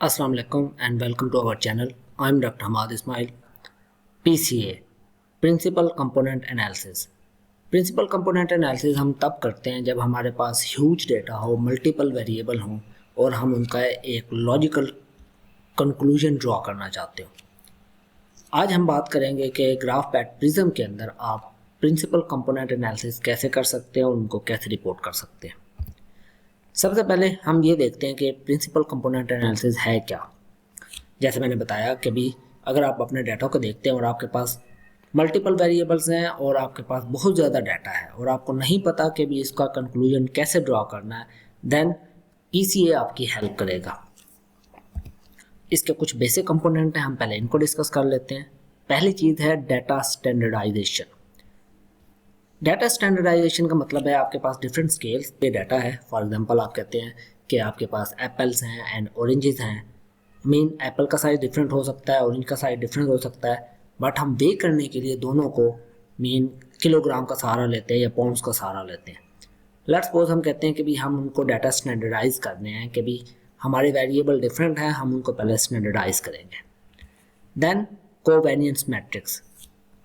Assalamu alaikum and welcome to our channel. I'm Dr. Hamad Ismail. PCA Principal Component Analysis. Principal component analysis हम तब करते हैं जब हमारे पास ह्यूज डेटा हो, मल्टीपल वेरिएबल हों और हम उनका एक लॉजिकल कंक्लूजन ड्रॉ करना चाहते हो। आज हम बात करेंगे कि ग्राफ पैड प्रिज्म के अंदर आप प्रिंसिपल कंपोनेंट एनालिसिस कैसे कर सकते हैं और उनको कैसे रिपोर्ट कर सकते हैं। सबसे पहले हम ये देखते हैं कि प्रिंसिपल कंपोनेंट एनालिसिस है क्या। जैसे मैंने बताया कि भी अगर आप अपने डाटा को देखते हैं और आपके पास मल्टीपल वेरिएबल्स हैं और आपके पास बहुत ज़्यादा डाटा है और आपको नहीं पता कि भी इसका कंक्लूजन कैसे ड्रॉ करना है, देन PCA आपकी हेल्प करेगा। इसके कुछ बेसिक कंपोनेंट हैं, हम पहले इनको डिस्कस कर लेते हैं। पहली चीज़ है डाटा स्टैंडर्डाइजेशन। डाटा स्टैंडर्डाइजेशन का मतलब है आपके पास डिफरेंट स्केल्स पे डाटा है। फॉर एग्जांपल आप कहते हैं कि आपके पास एप्पल्स हैं एंड ऑरेंजेस हैं। मीन एप्पल का साइज़ डिफरेंट हो सकता है, ऑरेंज का साइज़ डिफरेंट हो सकता है, बट हम वे करने के लिए दोनों को मीन किलोग्राम का सहारा लेते हैं या पाउंड्स का सहारा लेते हैं। लेट्स सपोज हम कहते हैं कि भी हम उनको डाटा स्टैंडर्डाइज करने हैं कि भी हमारे वेरिएबल डिफरेंट हैं, हम उनको पहले स्टैंडर्डाइज करेंगे। देन कोवेरिएंस मैट्रिक्स,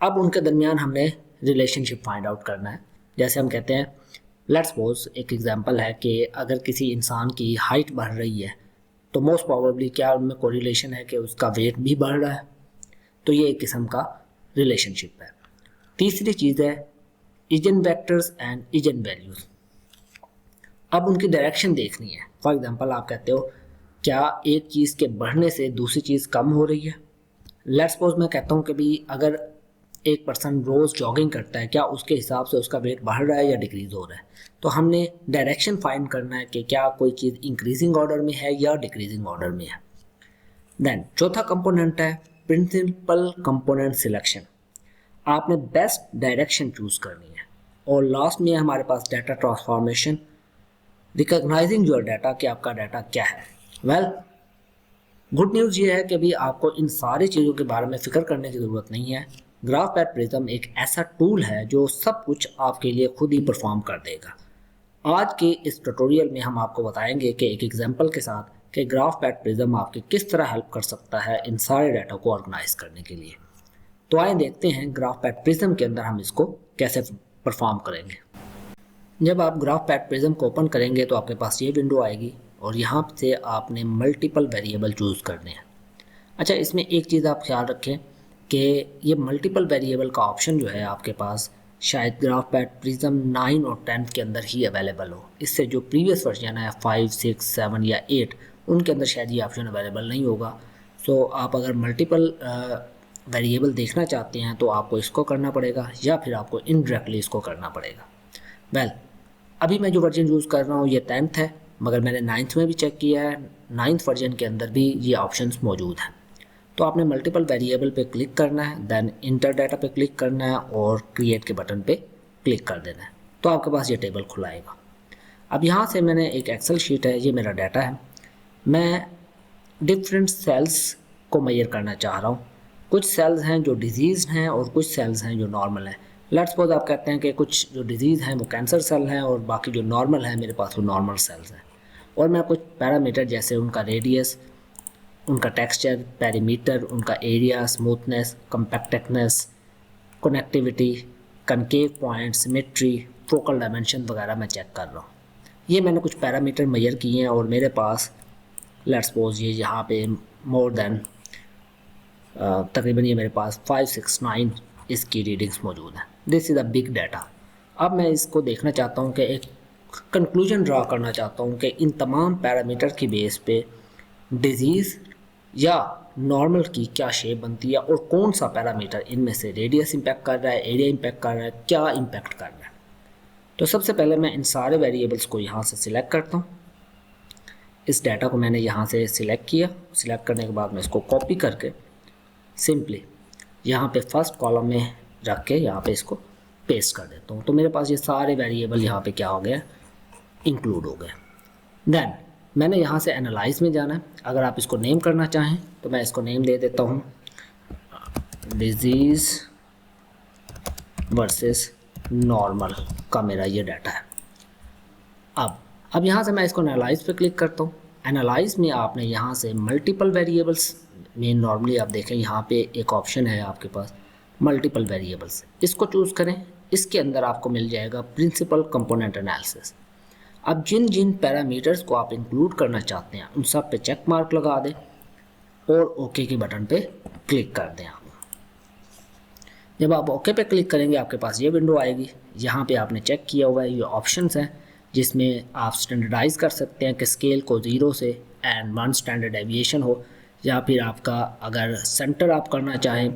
अब उनके दरमियान हमने रिलेशनशिप फाइंड आउट करना है। जैसे हम कहते हैं, लेट्स सपोज एक एग्जांपल है कि अगर किसी इंसान की हाइट बढ़ रही है तो मोस्ट प्रोबेबली क्या उनमें कोरिलेशन है कि उसका वेट भी बढ़ रहा है। तो ये एक किस्म का रिलेशनशिप है। तीसरी चीज़ है इजन वेक्टर्स एंड इजन वैल्यूज़। अब उनकी डायरेक्शन देखनी है। फॉर एग्जांपल आप कहते हो क्या एक चीज़ के बढ़ने से दूसरी चीज़ कम हो रही है। लेट्स सपोज मैं कहता हूँ कि भी अगर एक पर्सन रोज़ जॉगिंग करता है, क्या उसके हिसाब से उसका वेट बढ़ रहा है या डिक्रीज़ हो रहा है। तो हमने डायरेक्शन फाइंड करना है कि क्या कोई चीज़ इंक्रीजिंग ऑर्डर में है या डिक्रीजिंग ऑर्डर में है। देन चौथा कंपोनेंट है प्रिंसिपल कंपोनेंट सिलेक्शन। आपने बेस्ट डायरेक्शन चूज़ करनी है। और लास्ट में हमारे पास data transformation, recognising your data कि आपका डाटा क्या है। वेल, गुड न्यूज़ ये है कि भी आपको इन सारी चीज़ों के बारे में फ़िक्र करने की ज़रूरत नहीं है। ग्राफ पैड प्रिज्म एक ऐसा टूल है जो सब कुछ आपके लिए खुद ही परफॉर्म कर देगा। आज के इस ट्यूटोरियल में हम आपको बताएंगे कि एक एग्जांपल के साथ कि ग्राफ पैड प्रिज्म आपकी किस तरह हेल्प कर सकता है इन सारे डाटा को ऑर्गेनाइज करने के लिए। तो आइए देखते हैं ग्राफ पैड प्रिज्म के अंदर हम इसको कैसे परफॉर्म करेंगे। जब आप ग्राफ पैड प्रिज्म को ओपन करेंगे तो आपके पास ये विंडो आएगी और यहाँ से आपने मल्टीपल वेरिएबल चूज़ करने हैं। अच्छा, इसमें एक चीज़ आप ख्याल रखें कि ये मल्टीपल वेरिएबल का ऑप्शन जो है आपके पास शायद ग्राफ पैड प्रिज्म 9 और 10 के अंदर ही अवेलेबल हो। इससे जो प्रीवियस वर्जन है 5, 6, 7 या 8 उनके अंदर शायद ये ऑप्शन अवेलेबल नहीं होगा। सो आप अगर मल्टीपल वेरिएबल देखना चाहते हैं तो आपको इसको करना पड़ेगा या फिर आपको इनडायरेक्टली इसको करना पड़ेगा। वेल, अभी मैं जो वर्जन यूज़ कर रहा हूँ ये 10th है, मगर मैंने 9th में भी चेक किया है, 9th वर्जन के अंदर भी ये ऑप्शंस मौजूद हैं। तो आपने मल्टीपल वेरिएबल पे क्लिक करना है, देन इंटर डाटा पे क्लिक करना है और क्रिएट के बटन पे क्लिक कर देना है। तो आपके पास ये टेबल खुलाएगा। अब यहाँ से मैंने एक एक्सेल शीट है, ये मेरा डाटा है। मैं डिफरेंट सेल्स को मेजर करना चाह रहा हूँ। कुछ सेल्स हैं जो डिजीज़ हैं और कुछ सेल्स हैं जो नॉर्मल हैं। लेट्स सपोज आप कहते हैं कि कुछ जो डिजीज़ हैं वो कैंसर सेल हैं और बाकी जो नॉर्मल है मेरे पास वो नॉर्मल सेल्स हैं। और मैं कुछ पैरामीटर जैसे उनका रेडियस, उनका टेक्सचर, पेरीमीटर, उनका area, smoothness, compactness, connectivity, concave point, symmetry, focal dimension वगैरह मैं चेक कर रहा हूँ। ये मैंने कुछ पैरामीटर मेजर किए हैं और मेरे पास लेट्स सपोज ये यहाँ पे मोर देन तकरीबन ये मेरे पास 569 इसकी रीडिंग्स मौजूद हैं। This is a big data. अब मैं इसको देखना चाहता हूँ कि एक कंक्लूजन ड्रा करना चाहता हूँ कि इन तमाम पैरामीटर की बेस पे डिजीज़ या नॉर्मल की क्या शेप बनती है और कौन सा पैरामीटर इनमें से रेडियस इम्पैक्ट कर रहा है, एरिया इम्पैक्ट कर रहा है, क्या इम्पैक्ट कर रहा है। तो सबसे पहले मैं इन सारे वेरिएबल्स को यहाँ से सिलेक्ट करता हूँ। इस डाटा को मैंने यहाँ से सिलेक्ट किया। सिलेक्ट करने के बाद मैं इसको कॉपी करके सिंपली यहाँ पे फर्स्ट कॉलम में रख के यहाँ पे इसको पेस्ट कर देता हूँ। तो मेरे पास ये सारे वेरिएबल यहाँ पे क्या हो गए, इंक्लूड हो गए। देन मैंने यहाँ से एनालाइज में जाना है। अगर आप इसको नेम करना चाहें तो मैं इसको नेम दे देता हूँ डिजीज़ वर्सेस नॉर्मल का मेरा ये डाटा है। अब यहाँ से मैं इसको एनालाइज पे क्लिक करता हूँ। एनालाइज में आपने यहाँ से मल्टीपल वेरिएबल्स में नॉर्मली आप देखें यहाँ पे एक ऑप्शन है आपके पास मल्टीपल वेरिएबल्स, इसको चूज़ करें। इसके अंदर आपको मिल जाएगा प्रिंसिपल कंपोनेंट एनालिसिस। अब जिन जिन पैरामीटर्स को आप इंक्लूड करना चाहते हैं उन सब पे चेक मार्क लगा दें और ओके के बटन पे क्लिक कर दें आप। जब आप ओके पे क्लिक करेंगे आपके पास ये विंडो आएगी। यहाँ पे आपने चेक किया हुआ है ये ऑप्शंस हैं जिसमें आप स्टैंडर्डाइज कर सकते हैं कि स्केल को 0 से एंड 1 स्टैंडर्ड डेविएशन हो, या फिर आपका अगर सेंटर आप करना चाहें,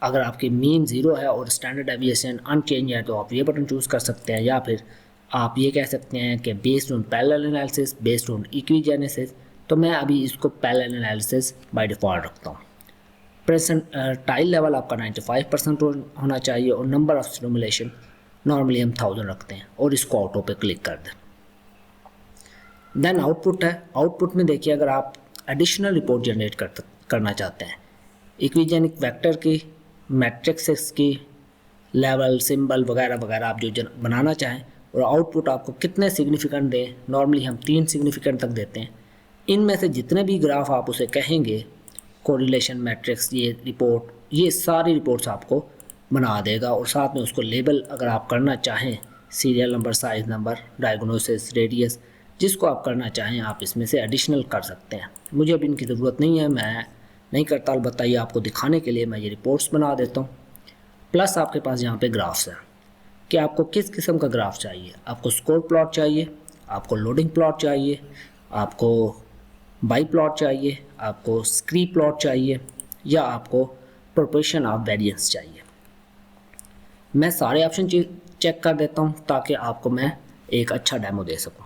अगर आपकी मीन 0 है और स्टैंडर्ड डेविएशन अनचेंज है तो आप ये बटन चूज़ कर सकते हैं, या फिर आप ये कह सकते हैं कि based on parallel analysis, based on इक्विजेनेसिस। तो मैं अभी इसको पैरेलल एनालिसिस बाय डिफ़ॉल्ट रखता हूँ। प्रेजेंट टाइल लेवल आपका 95% होना चाहिए और नंबर ऑफ सिमुलेशन नॉर्मली हम 1000 रखते हैं और इसको ऑटो पे क्लिक कर दें। देन आउटपुट है। आउटपुट में देखिए अगर आप एडिशनल रिपोर्ट जनरेट करना चाहते हैं, इक्विजेनिक वेक्टर की, मैट्रिक्स की, लेवल, सिंबल वगैरह वगैरह आप जो बनाना चाहें, और आउटपुट आपको कितने सिग्निफिकेंट दें, नॉर्मली हम 3 सिग्निफिकेंट तक देते हैं। इनमें से जितने भी ग्राफ आप उसे कहेंगे, कोरिलेशन मैट्रिक्स, ये रिपोर्ट, ये सारी रिपोर्ट्स आपको बना देगा। और साथ में उसको लेबल अगर आप करना चाहें, serial number, size number, diagnosis, radius, जिसको आप करना चाहें आप इसमें से एडिशनल कर सकते हैं। मुझे अभी इनकी ज़रूरत नहीं है, मैं नहीं करता, अलबत्ता ये आपको दिखाने के लिए मैं ये रिपोर्ट्स बना देता हूँ। प्लस आपके पास यहाँ पे ग्राफ्स हैं कि आपको किस किस्म का ग्राफ चाहिए। आपको स्कोर प्लॉट चाहिए, आपको लोडिंग प्लॉट चाहिए, आपको बाई प्लॉट चाहिए, आपको स्क्री प्लॉट चाहिए, या आपको प्रोपोर्शन ऑफ वेरिएंस चाहिए। मैं सारे ऑप्शन चेक कर देता हूँ ताकि आपको मैं एक अच्छा डेमो दे सकूँ।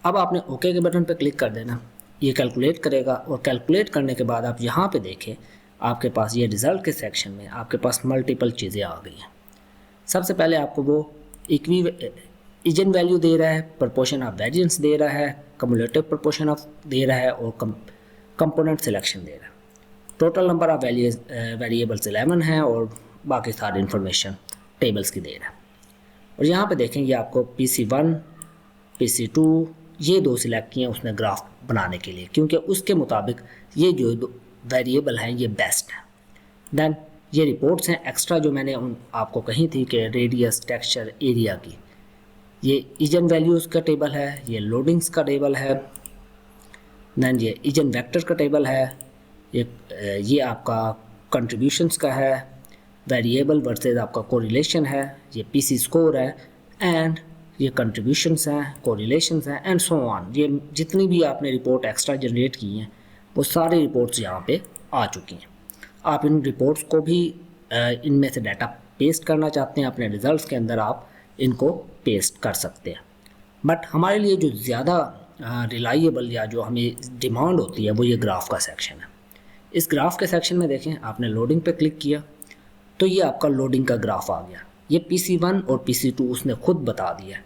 अब आपने ओके के बटन पर क्लिक कर देना, ये कैलकुलेट करेगा और कैलकुलेट करने के बाद आप यहाँ पे देखें आपके पास ये रिज़ल्ट के सेक्शन में आपके पास मल्टीपल चीज़ें आ गई हैं। सबसे पहले आपको वो इजन वैल्यू दे रहा है, प्रोपोर्शन ऑफ वेरिएंस दे रहा है, कम्युलेटिव प्रोपोर्शन ऑफ दे रहा है और कंपोनेंट सिलेक्शन दे रहा है। टोटल नंबर ऑफ वेरिएबल्स 11 हैं और बाकी सारी इन्फॉर्मेशन टेबल्स की दे रहा है। और यहाँ पे देखेंगे आपको PC1, PC2 ये 2 सिलेक्ट किए हैं उसने ग्राफ बनाने के लिए, क्योंकि उसके मुताबिक ये जो वेरिएबल हैं ये बेस्ट है। देन ये रिपोर्ट्स हैं एक्स्ट्रा जो मैंने आपको कही थी कि रेडियस, टेक्सचर, एरिया की, ये इजन वैल्यूज़ का टेबल है, ये लोडिंग्स का टेबल है, देन ये इजन वेक्टर का टेबल है, ये आपका कंट्रीब्यूशंस का है, वेरिएबल वर्सेस आपका कोरिलेशन है, ये PC स्कोर है, एंड ये कंट्रीब्यूशंस हैं, कोरिलेशंस हैं, एंड सो ऑन। ये जितनी भी आपने रिपोर्ट एक्स्ट्रा जनरेट की हैं वो सारी रिपोर्ट्स यहाँ पे आ चुकी हैं। आप इन रिपोर्ट्स को भी इनमें से डाटा पेस्ट करना चाहते हैं अपने रिजल्ट्स के अंदर, आप इनको पेस्ट कर सकते हैं। बट हमारे लिए जो ज़्यादा रिलाइएबल या जो हमें डिमांड होती है वो ये ग्राफ का सेक्शन है। इस ग्राफ के सेक्शन में देखें आपने लोडिंग पे क्लिक किया तो ये आपका लोडिंग का ग्राफ आ गया। ये PC1 और PC2 उसने खुद बता दिया है,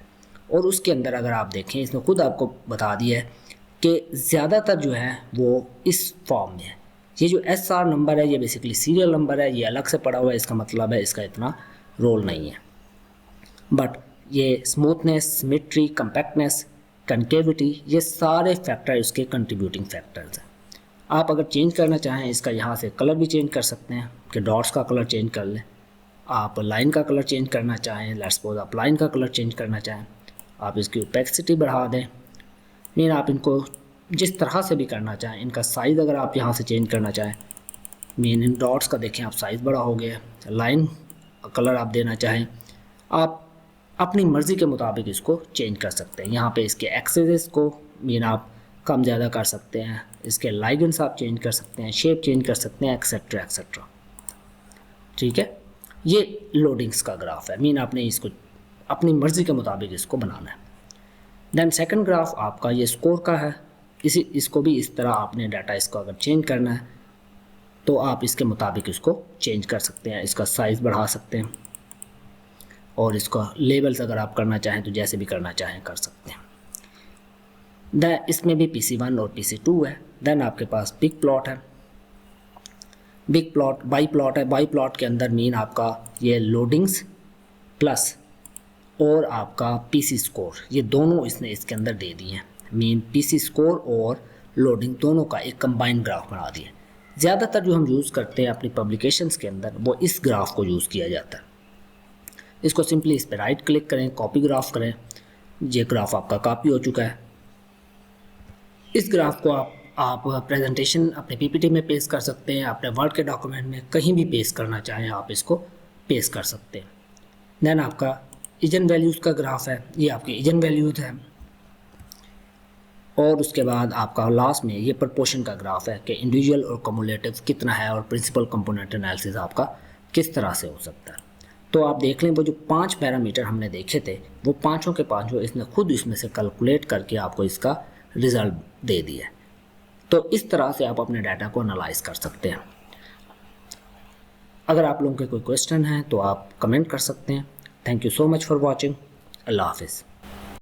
और उसके अंदर अगर आप देखें इसने खुद आपको बता दिया है कि ज़्यादातर जो है वो इस फॉर्म में है। ये जो SR नंबर है ये बेसिकली सीरियल नंबर है, ये अलग से पड़ा हुआ है, इसका मतलब है इसका इतना रोल नहीं है। बट ये स्मूथनेस, सिमेट्री, कम्पैक्टनेस, कनकेविटी, ये सारे फैक्टर इसके कंट्रीब्यूटिंग फैक्टर्स हैं। आप अगर चेंज करना चाहें इसका यहाँ से कलर भी चेंज कर सकते हैं कि डॉट्स का कलर चेंज कर लें। आप लाइन का कलर चेंज करना चाहें, लेट्स सपोज आप लाइन का कलर चेंज करना चाहें, आप इसकी ओपेसिटी बढ़ा दें, मीन आप इनको जिस तरह से भी करना चाहें। इनका साइज़ अगर आप यहाँ से चेंज करना चाहें, मीन इन डॉट्स का देखें आप साइज़ बड़ा हो गया। लाइन कलर आप देना चाहें, आप अपनी मर्ज़ी के मुताबिक इसको चेंज कर सकते हैं। यहाँ पे इसके एक्सेस को मीन आप कम ज़्यादा कर सकते हैं, इसके लाइगेंड्स आप चेंज कर सकते हैं, शेप चेंज कर सकते हैं, एक्सेट्रा एक्सेट्रा। ठीक है, ये लोडिंग्स का ग्राफ है, मीन आपने इसको अपनी मर्ज़ी के मुताबिक इसको बनाना है। देन सेकंड ग्राफ आपका ये स्कोर का है। इसको भी इस तरह आपने डाटा इसको अगर चेंज करना है तो आप इसके मुताबिक इसको चेंज कर सकते हैं, इसका साइज़ बढ़ा सकते हैं, और इसका लेबल्स अगर आप करना चाहें तो जैसे भी करना चाहें कर सकते हैं। इसमें भी PC1 और PC2 है। देन आपके पास बिग प्लॉट है, बिग प्लॉट, बाई प्लॉट है। बाई प्लॉट के अंदर मीन आपका ये लोडिंग्स प्लस और आपका PC स्कोर, ये दोनों इसने इसके अंदर दे दिए हैं। मीन पीसी स्कोर और लोडिंग दोनों का एक कंबाइंड ग्राफ बना दिया। ज़्यादातर जो हम यूज़ करते हैं अपनी पब्लिकेशंस के अंदर वो इस ग्राफ को यूज़ किया जाता है। इसको सिंपली इस पर राइट क्लिक करें, कॉपी ग्राफ करें। ये ग्राफ आपका कॉपी हो चुका है। इस ग्राफ को आप प्रेजेंटेशन अपने पीपीटी में पेस्ट कर सकते हैं, अपने वर्ड के डॉक्यूमेंट में कहीं भी पेस्ट करना चाहें आप इसको पेस्ट कर सकते हैं। देन आपका इजन वैल्यूज़ का ग्राफ है, ये आपके इजन वैल्यूज़ है। और उसके बाद आपका लास्ट में ये प्रपोर्शन का ग्राफ है कि इंडिविजुअल और कम्युलेटिव कितना है और प्रिंसिपल कंपोनेंट एनालिसिस आपका किस तरह से हो सकता है। तो आप देख लें वो जो 5 पैरामीटर हमने देखे थे वो पाँचों के पाँचों इसने खुद इसमें से कैलकुलेट करके आपको इसका रिज़ल्ट दे दिया है। तो इस तरह से आप अपने डाटा को एनालाइज कर सकते हैं। अगर आप लोगों के कोई क्वेश्चन हैं तो आप कमेंट कर सकते हैं। Thank you so much for watching. Allah हाफिज़।